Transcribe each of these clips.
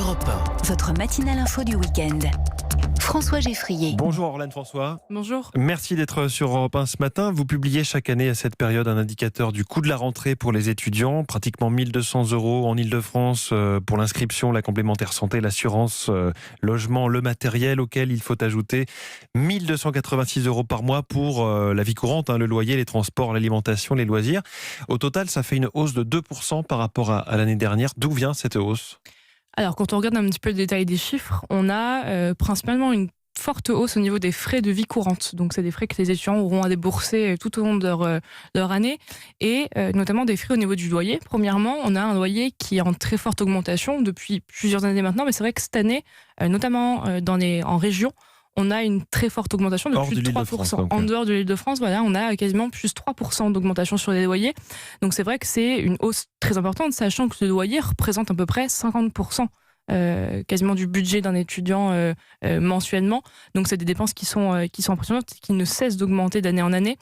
Europe 1. Votre matinale info du week-end. François Geffrier. Bonjour Orlane François. Bonjour. Merci d'être sur Europe 1 ce matin. Vous publiez chaque année à cette période un indicateur du coût de la rentrée pour les étudiants. Pratiquement 1 200 € en Ile-de-France pour l'inscription, la complémentaire santé, l'assurance, logement, le matériel, auquel il faut ajouter 1 286 € par mois pour la vie courante, le loyer, les transports, l'alimentation, les loisirs. Au total, ça fait une hausse de 2% par rapport à l'année dernière. D'où vient cette hausse ? Alors, quand on regarde un petit peu le détail des chiffres, on a principalement une forte hausse au niveau des frais de vie courante. Donc, c'est des frais que les étudiants auront à débourser tout au long de leur année, et notamment des frais au niveau du loyer. Premièrement, on a un loyer qui est en très forte augmentation depuis plusieurs années maintenant, mais c'est vrai que cette année, notamment en région, on a une très forte augmentation de plus de 3%. En dehors de l'Île-de-France, voilà, on a quasiment plus 3% d'augmentation sur les loyers. Donc c'est vrai que c'est une hausse très importante, sachant que le loyer représente à peu près 50%. Quasiment du budget d'un étudiant mensuellement. Donc c'est des dépenses qui sont impressionnantes, qui ne cessent d'augmenter d'année en année.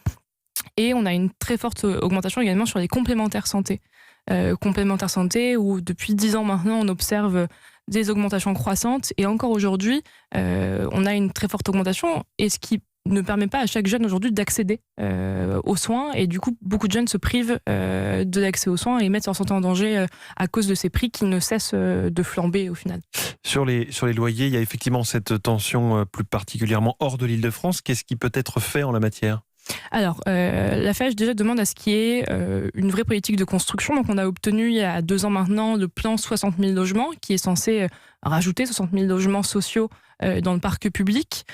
Et on a une très forte augmentation également sur les complémentaires santé. Complémentaires santé, où depuis 10 ans maintenant, on observe des augmentations croissantes. Et encore aujourd'hui, on a une très forte augmentation, et ce qui ne permet pas à chaque jeune aujourd'hui d'accéder aux soins. Et du coup, beaucoup de jeunes se privent de l'accès aux soins et mettent leur santé en danger à cause de ces prix qui ne cessent de flamber au final. Sur les loyers, il y a effectivement cette tension plus particulièrement hors de l'Île-de-France. Qu'est-ce qui peut être fait en la matière ? Alors, la FH déjà demande à ce qu'il y ait une vraie politique de construction. Donc, on a obtenu il y a 2 ans maintenant le plan 60 000 logements qui est censé rajouter 60 000 logements sociaux dans le parc public.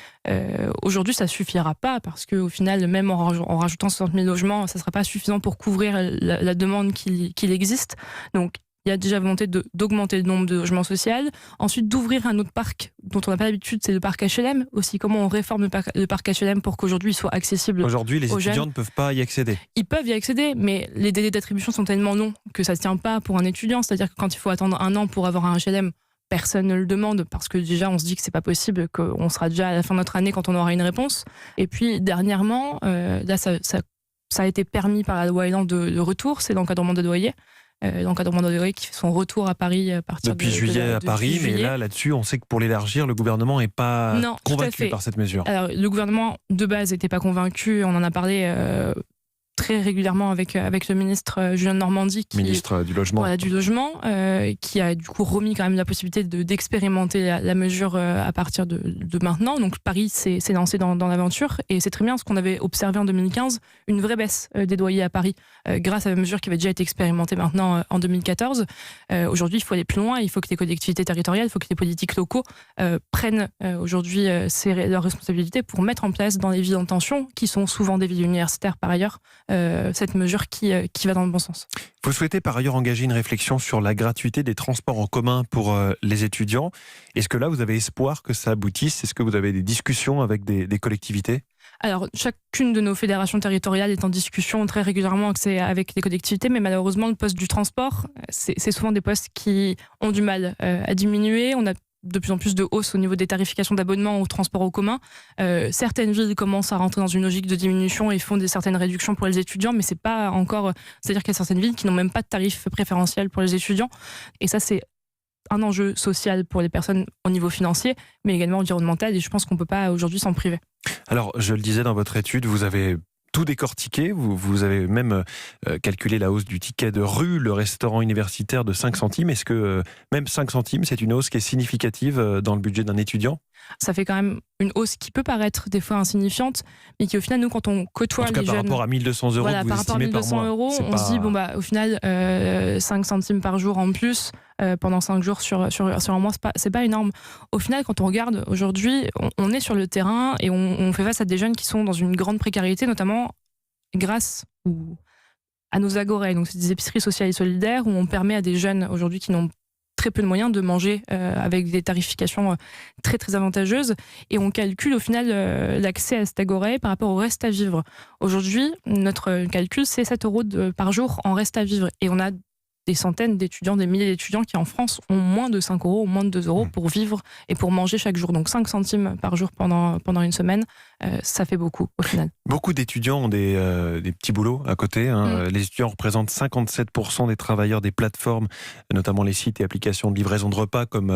Aujourd'hui, ça ne suffira pas parce qu'au final, même en rajoutant 60 000 logements, ça ne sera pas suffisant pour couvrir la demande qu'il existe. Donc, il y a déjà volonté d'augmenter le nombre de logements sociaux. Ensuite, d'ouvrir un autre parc dont on n'a pas l'habitude, c'est le parc HLM. Aussi, comment on réforme le parc HLM pour qu'aujourd'hui, il soit accessible aux jeunes. Aujourd'hui, les étudiants ne peuvent pas y accéder. Ils peuvent y accéder, mais les délais d'attribution sont tellement longs que ça ne tient pas pour un étudiant. C'est-à-dire que quand il faut attendre 1 an pour avoir un HLM, personne ne le demande parce que déjà, on se dit que c'est pas possible, qu'on sera déjà à la fin de notre année quand on aura une réponse. Et puis, dernièrement, là, ça a été permis par la loi Elan de retour, c'est l'encadrement des loyers. L'encadrement de loyer qui fait son retour à Paris à partir depuis juillet à Paris, mais là-dessus, on sait que pour l'élargir, le gouvernement n'est pas convaincu par cette mesure. Alors, le gouvernement, de base, n'était pas convaincu. On en a parlé très régulièrement avec le ministre Julien Denormandie, ministre du Logement. Voilà, du Logement, qui a du coup remis quand même la possibilité d'expérimenter la mesure à partir de maintenant. Donc Paris s'est lancé dans l'aventure, et c'est très bien ce qu'on avait observé en 2015, une vraie baisse des loyers à Paris, grâce à la mesure qui avait déjà été expérimentée maintenant en 2014. Aujourd'hui, il faut aller plus loin, il faut que les collectivités territoriales, il faut que les politiques locaux prennent aujourd'hui leurs responsabilités pour mettre en place dans les villes en tension, qui sont souvent des villes universitaires par ailleurs, cette mesure qui va dans le bon sens. Vous souhaitez par ailleurs engager une réflexion sur la gratuité des transports en commun pour les étudiants. Est-ce que là, vous avez espoir que ça aboutisse ? Est-ce que vous avez des discussions avec des collectivités ? Alors, chacune de nos fédérations territoriales est en discussion très régulièrement avec les collectivités, mais malheureusement, le poste du transport, c'est souvent des postes qui ont du mal à diminuer. On a de plus en plus de hausse au niveau des tarifications d'abonnement au transport en commun. Certaines villes commencent à rentrer dans une logique de diminution et font certaines réductions pour les étudiants, mais c'est pas encore... C'est-à-dire qu'il y a certaines villes qui n'ont même pas de tarifs préférentiels pour les étudiants. Et ça, c'est un enjeu social pour les personnes au niveau financier, mais également environnemental, et je pense qu'on ne peut pas aujourd'hui s'en priver. Alors, je le disais dans votre étude, vous avez tout décortiqué, vous avez même calculé la hausse du ticket de rue, le restaurant universitaire de 5 centimes. Est-ce que même 5 centimes, c'est une hausse qui est significative dans le budget d'un étudiant ? Ça fait quand même une hausse qui peut paraître des fois insignifiante, mais qui au final, nous, quand on côtoie les jeunes... par rapport à 1 200 €, voilà, que vous par rapport à 1 200 estimez par mois, €, on se dit, au final, 5 centimes par jour en plus, pendant 5 jours sur un mois, c'est pas énorme. Au final, quand on regarde aujourd'hui, on est sur le terrain et on fait face à des jeunes qui sont dans une grande précarité, notamment grâce à nos agorés. Donc, c'est des épiceries sociales et solidaires où on permet à des jeunes aujourd'hui qui n'ont très peu de moyens de manger avec des tarifications très très avantageuses, et on calcule au final l'accès à cet agoré par rapport au reste à vivre. Aujourd'hui, notre calcul, c'est 7 € par jour en reste à vivre, et on a des centaines d'étudiants, des milliers d'étudiants qui en France ont moins de 5 euros ou moins de 2 euros pour vivre et pour manger chaque jour. Donc 5 centimes par jour pendant une semaine, ça fait beaucoup au final. Beaucoup d'étudiants ont des petits boulots à côté. Les étudiants représentent 57% des travailleurs des plateformes, notamment les sites et applications de livraison de repas comme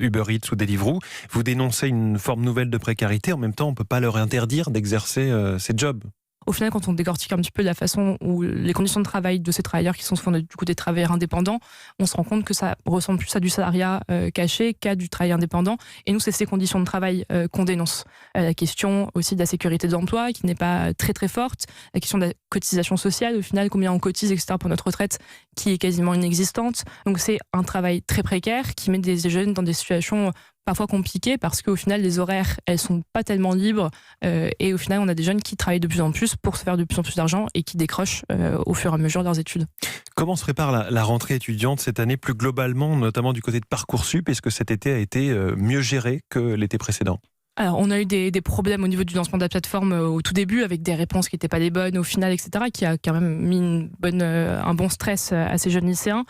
Uber Eats ou Deliveroo. Vous dénoncez une forme nouvelle de précarité. En même temps, on ne peut pas leur interdire d'exercer ces jobs. Au final, quand on décortique un petit peu la façon où les conditions de travail de ces travailleurs, qui sont souvent du coup des travailleurs indépendants, on se rend compte que ça ressemble plus à du salariat caché qu'à du travail indépendant. Et nous, c'est ces conditions de travail qu'on dénonce. La question aussi de la sécurité de l'emploi, qui n'est pas très très forte. La question de la cotisation sociale, au final, combien on cotise, etc. pour notre retraite, qui est quasiment inexistante. Donc c'est un travail très précaire qui met des jeunes dans des situations parfois compliquées parce qu'au final, les horaires, elles sont pas tellement libres et au final, on a des jeunes qui travaillent de plus en plus pour se faire de plus en plus d'argent et qui décrochent au fur et à mesure de leurs études. Comment se prépare la rentrée étudiante cette année, plus globalement, notamment du côté de Parcoursup? Est-ce que cet été a été mieux géré que l'été précédent? Alors, on a eu des problèmes au niveau du lancement de la plateforme au tout début, avec des réponses qui n'étaient pas les bonnes au final, etc., qui a quand même mis un bon stress à ces jeunes lycéens.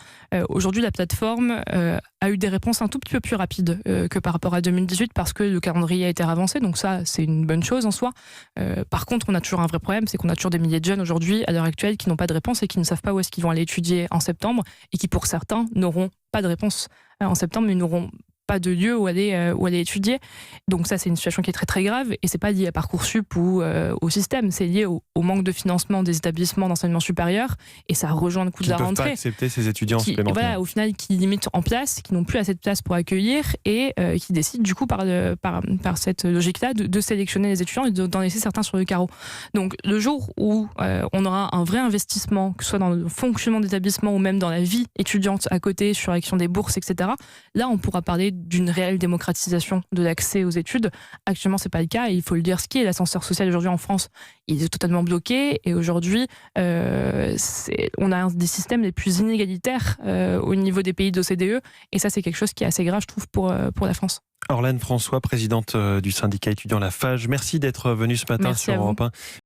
Aujourd'hui, la plateforme a eu des réponses un tout petit peu plus rapides que par rapport à 2018, parce que le calendrier a été avancé, donc ça, c'est une bonne chose en soi. Par contre, on a toujours un vrai problème, c'est qu'on a toujours des milliers de jeunes aujourd'hui, à l'heure actuelle, qui n'ont pas de réponse et qui ne savent pas où est-ce qu'ils vont aller étudier en septembre, et qui, pour certains, n'auront pas de réponse en septembre, mais n'auront pas de lieu où aller étudier. Donc ça, c'est une situation qui est très très grave, et c'est pas lié à Parcoursup ou au système, c'est lié au manque de financement des établissements d'enseignement supérieur, et ça rejoint le coût de la rentrée. Qui ne peuvent pas accepter ces étudiants supplémentaires. Voilà, au final, qui limitent en place, qui n'ont plus assez de place pour accueillir, et qui décident du coup par cette logique-là de sélectionner les étudiants et d'en laisser certains sur le carreau. Donc le jour où on aura un vrai investissement, que ce soit dans le fonctionnement d'établissement ou même dans la vie étudiante à côté, sur la question des bourses, etc., là on pourra parler d'une réelle démocratisation de l'accès aux études. Actuellement, c'est pas le cas, et il faut le dire, ce qui est l'ascenseur social aujourd'hui en France, il est totalement bloqué, et aujourd'hui, on a un des systèmes les plus inégalitaires au niveau des pays de l'OCDE, et ça, c'est quelque chose qui est assez grave, je trouve, pour la France. Orlane François, présidente du syndicat étudiant La Fage, merci d'être venue ce matin sur Europe 1.